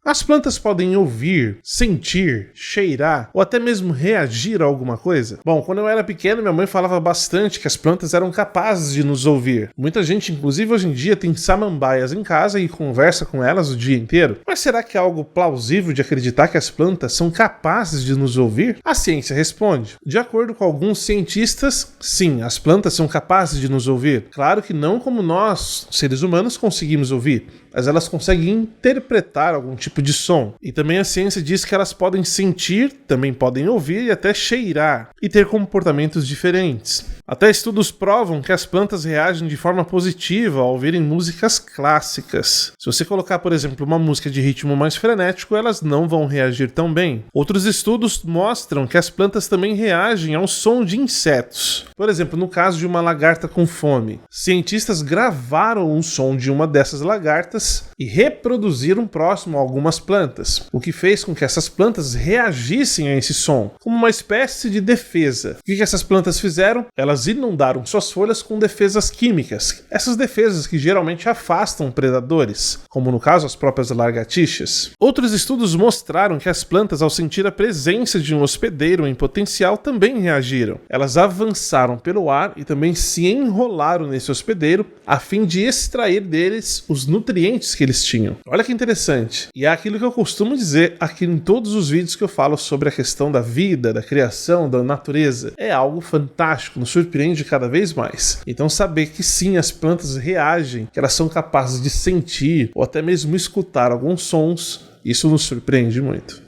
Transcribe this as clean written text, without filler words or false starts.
As plantas podem ouvir, sentir, cheirar ou até mesmo reagir a alguma coisa? Bom, quando eu era pequeno, minha mãe falava bastante que as plantas eram capazes de nos ouvir. Muita gente, inclusive hoje em dia, tem samambaias em casa e conversa com elas o dia inteiro. Mas será que é algo plausível de acreditar que as plantas são capazes de nos ouvir? A ciência responde. De acordo com alguns cientistas, sim, as plantas são capazes de nos ouvir. Claro que não como nós, seres humanos, conseguimos ouvir, mas elas conseguem interpretar algum tipo de som. E também a ciência diz que elas podem sentir, também podem ouvir e até cheirar, e ter comportamentos diferentes. Até estudos provam que as plantas reagem de forma positiva ao ouvirem músicas clássicas. Se você colocar, por exemplo, uma música de ritmo mais frenético, elas não vão reagir tão bem. Outros estudos mostram que as plantas também reagem ao som de insetos. Por exemplo, no caso de uma lagarta com fome, cientistas gravaram o som de uma dessas lagartas e reproduziram próximo a algumas plantas, o que fez com que essas plantas reagissem a esse som, como uma espécie de defesa. O que essas plantas fizeram? Elas inundaram suas folhas com defesas químicas, essas defesas que geralmente afastam predadores, como no caso as próprias lagartixas. Outros estudos mostraram que as plantas, ao sentir a presença de um hospedeiro em potencial, também reagiram. Elas avançaram pelo ar e também se enrolaram nesse hospedeiro a fim de extrair deles os nutrientes que eles tinham. Olha que interessante. E é aquilo que eu costumo dizer aqui em todos os vídeos que eu falo sobre a questão da vida, da criação, da natureza. É algo fantástico, nos surpreende cada vez mais. Então saber que sim, as plantas reagem, que elas são capazes de sentir ou até mesmo escutar alguns sons, isso nos surpreende muito.